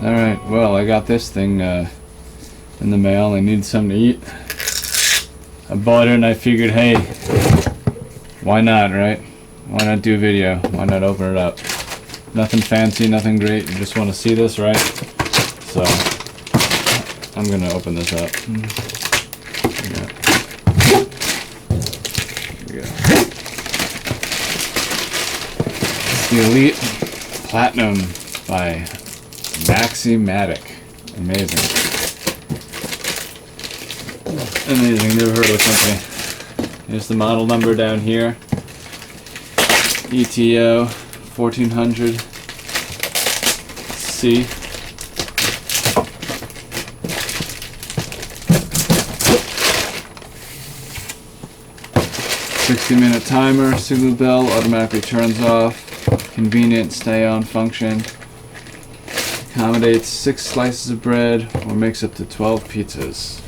Alright, well, I got this thing in the mail. I needed something to eat. I bought it and I figured, hey, why not, right? Why not do a video? Why not open it up? Nothing fancy, nothing great. You just want to see this, right? So, I'm going to open this up. Here we go. It's the Elite Platinum by Maxi-matic. Amazing. Amazing, never heard of the company. Here's the model number down here. ETO-14C. "60-minute timer, signal bell automatically turns off, convenient stay-on function, accommodates 6 slices of bread or makes up to 12 pizzas.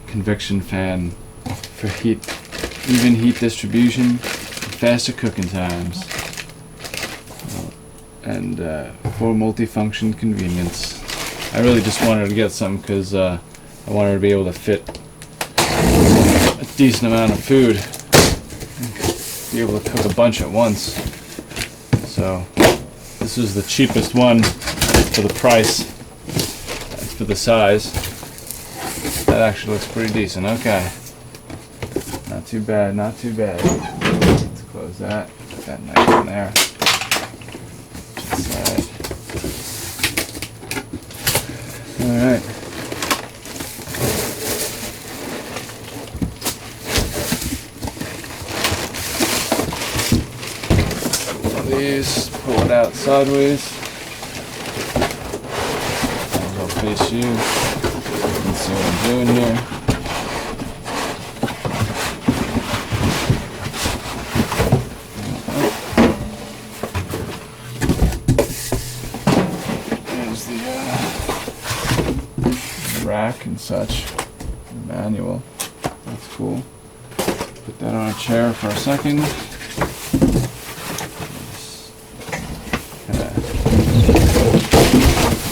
Convection fan for even heat distribution, faster cooking times, and for multifunction convenience." I really just wanted to get some because I wanted to be able to fit a decent amount of food, be able to cook a bunch at once. So this is the cheapest one for the price and for the size. That actually looks pretty decent. Okay. Not too bad, not too bad. Let's close that. Put that knife in there. Inside. Alright. One of these, pull it out sideways. I'll face you. Let's see what I'm doing here. There's the rack and such. The manual. That's cool. Put that on a chair for a second.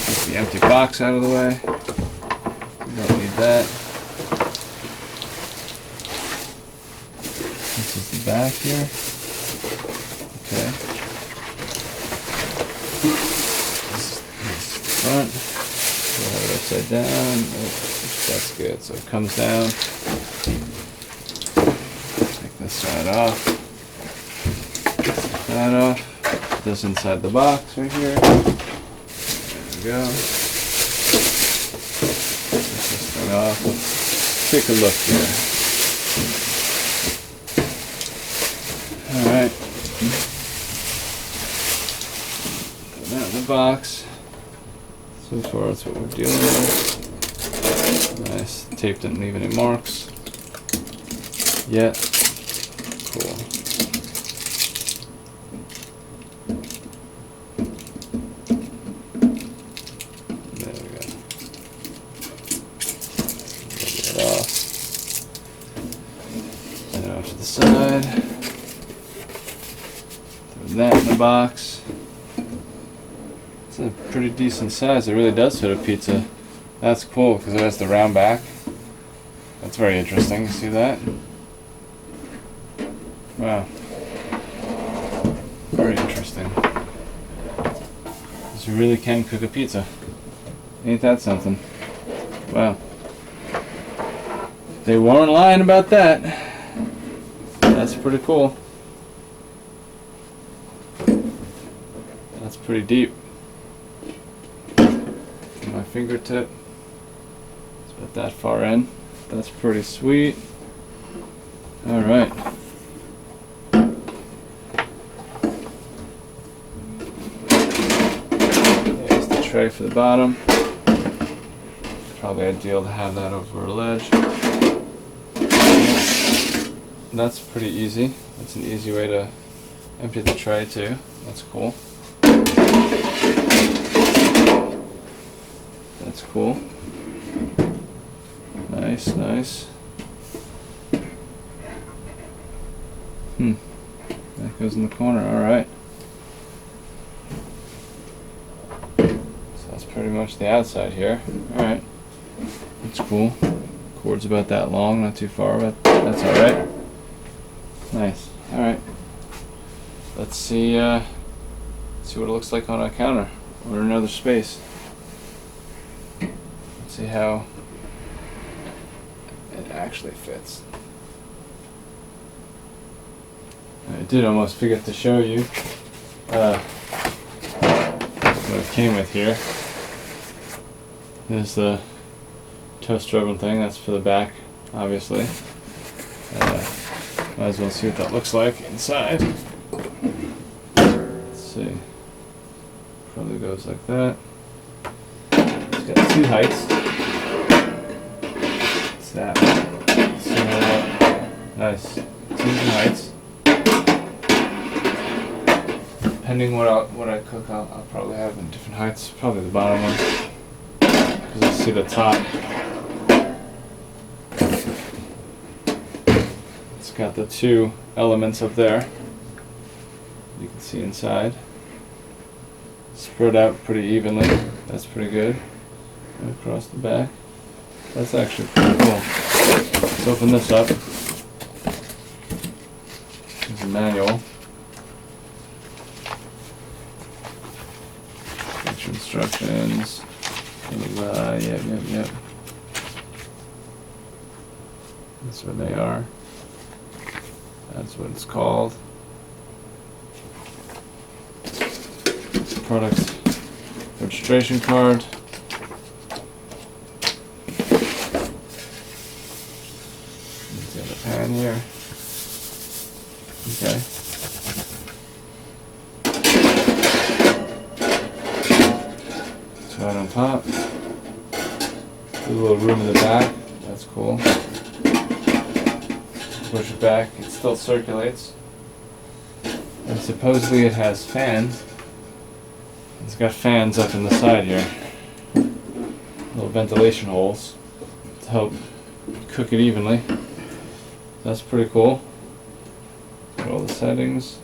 Get the empty box out of the way. Don't need that. This is the back here. Okay. This is the front. Roll it upside down. Oh, that's good. So it comes down. Take this side off. Take that off. Put this inside the box right here. There we go. Off. Take a look here. Alright. Put that in the box. So far that's what we're dealing with. Nice. Tape didn't leave any marks yet. Cool. To the side. Throw that in the box. It's a pretty decent size. It really does fit a pizza. That's cool because it has the round back. That's very interesting. See that? Wow. Very interesting. Because you really can cook a pizza. Ain't that something? Wow. They weren't lying about that. That's pretty cool. That's pretty deep. My fingertip. It's about that far in. That's pretty sweet. Alright. There's the tray for the bottom. Probably ideal to have that over a ledge. That's pretty easy. That's an easy way to empty the tray too. That's cool. That's cool. Nice, nice. That goes in the corner, alright. So that's pretty much the outside here. Alright. That's cool. Cord's about that long, not too far, but that's alright. Nice. Alright. Let's see what it looks like on a counter or another space. Let's see how it actually fits. I did almost forget to show you what it came with here. There's the toaster oven thing, that's for the back, obviously. Might as well see what that looks like inside. Let's see. Probably goes like that. It's got two heights. What's that? See how nice. Two different heights. Depending what I cook, I'll probably have in different heights. Probably the bottom one, because I see the top. It's got the two elements up there. You can see inside. Spread out pretty evenly. That's pretty good. And across the back. That's actually pretty cool. Let's open this up. There's a manual. Instructions. Yep. That's what they are. That's what it's called. Product registration card. Let's get a pan here. Okay. Right on top. There's a little room in the back. That's cool. Push it back. It still circulates. And supposedly it has fans. It's got fans up in the side here. Little ventilation holes to help cook it evenly. That's pretty cool. Got all the settings.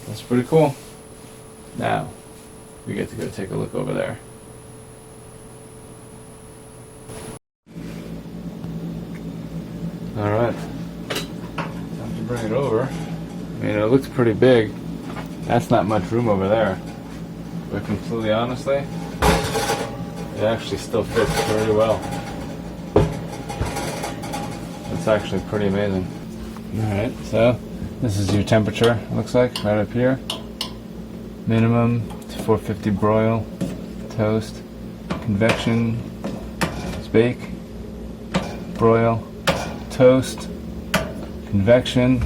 That's pretty cool. Now, we get to go take a look over there. Alright. Time to bring it over. I mean, it looks pretty big. That's not much room over there. But completely honestly, it actually still fits very well. It's actually pretty amazing. Alright, so this is your temperature, it looks like, right up here. Minimum to 450 broil, toast, convection, bake, broil, toast, convection.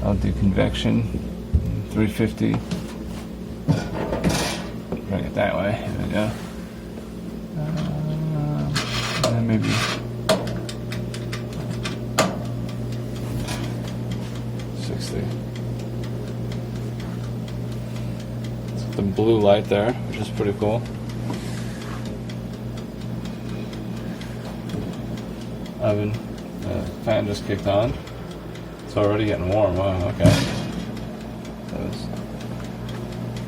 I'll do convection, 350. Bring it that way. There we go. And then maybe 60. The blue light there, which is pretty cool. Oven, fan just kicked on. It's already getting warm. Wow, okay.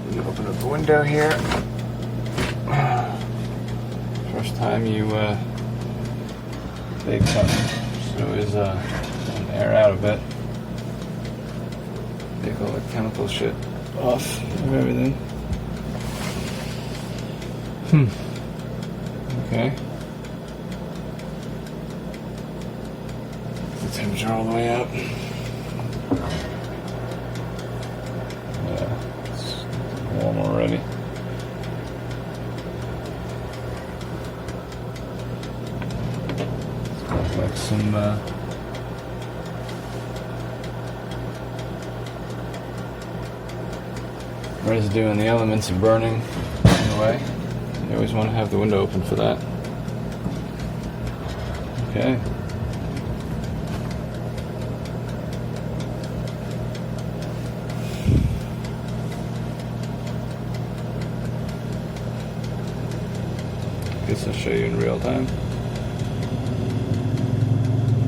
Let me open up the window here. First time you bake something, just always let air out a bit. Take all the chemical shit off of everything. Okay. The temperature all the way up. Yeah, it's warm already. It's got like some residue and the elements are burning in the way. You always want to have the window open for that. Okay. Guess I'll show you in real time.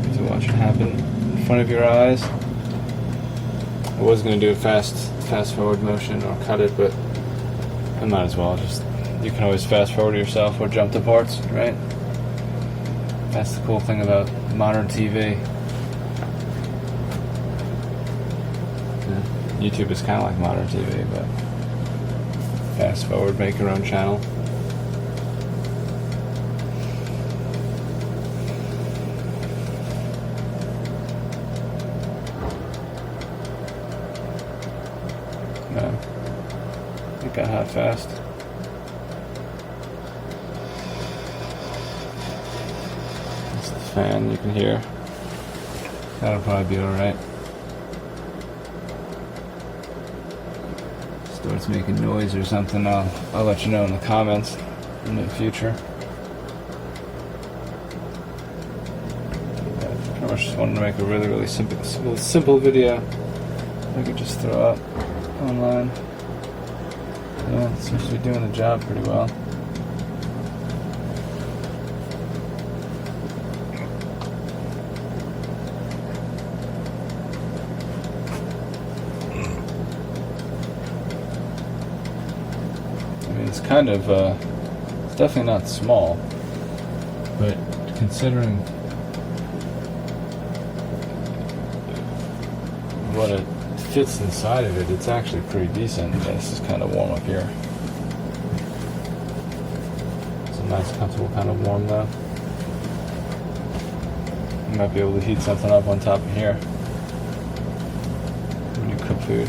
Get to watch it happen in front of your eyes. I was gonna do a fast forward motion or cut it, but I might as well. Just, you can always fast forward yourself or jump to parts, right? That's the cool thing about modern TV. Yeah. YouTube is kind of like modern TV, but fast forward, make your own channel. It got hot fast. That's the fan you can hear. That'll probably be alright. Starts making noise or something, I'll let you know in the comments in the future. I pretty much just wanted to make a really simple video I could just throw up online. Yeah, it seems to be doing the job pretty well. I mean, it's kind of, it's definitely not small, but considering what it fits inside of it, it's actually pretty decent. This is kind of warm up here. It's a nice, comfortable kind of warm though. You might be able to heat something up on top of here when you cook food.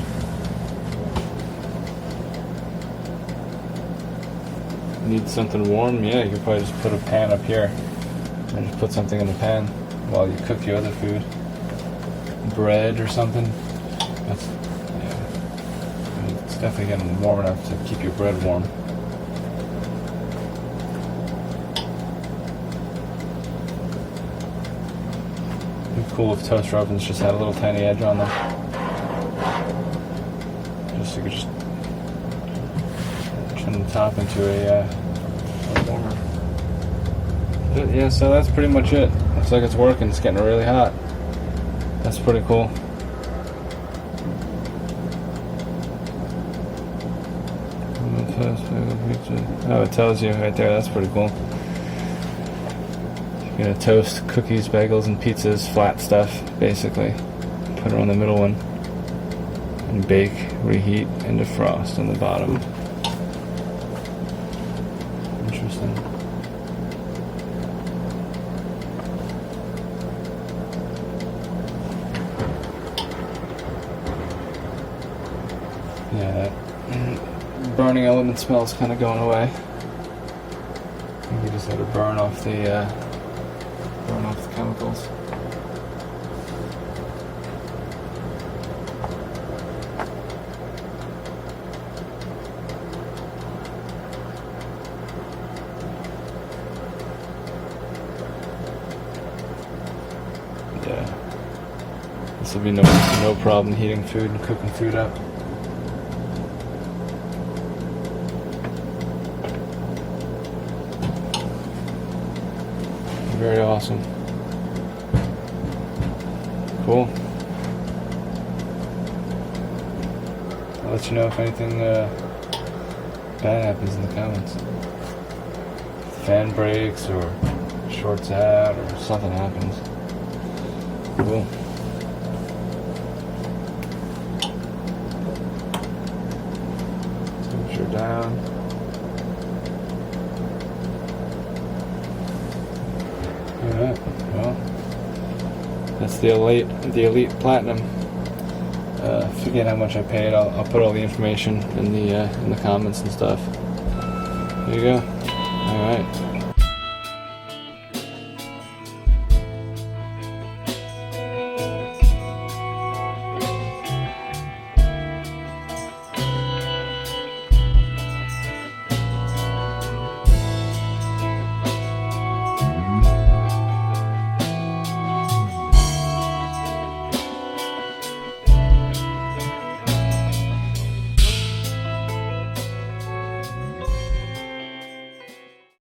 Need something warm? Yeah, you could probably just put a pan up here and just put something in the pan while you cook your other food. Bread or something. That's, yeah. I mean, it's definitely getting warm enough to keep your bread warm. It'd be cool if toaster ovens just had a little tiny edge on them. Just so you could just turn the top into a warmer. But yeah, so that's pretty much it. Looks like it's working. It's getting really hot. That's pretty cool. Oh, it tells you right there. That's pretty cool. You're gonna toast cookies, bagels, and pizzas, flat stuff, basically. Put it on the middle one. And bake, reheat, and defrost on the bottom. Interesting. Yeah, that burning element smell is kind of going away. I think we just had to burn off the chemicals. Yeah, this will be no problem heating food and cooking food up. Very awesome. Cool. I'll let you know if anything bad happens in the comments. If the fan breaks or shorts out or something happens. Cool. Temperature down. Alright, well, that's the Elite Platinum. Forget how much I paid. I'll put all the information in the comments and stuff. There you go. Alright.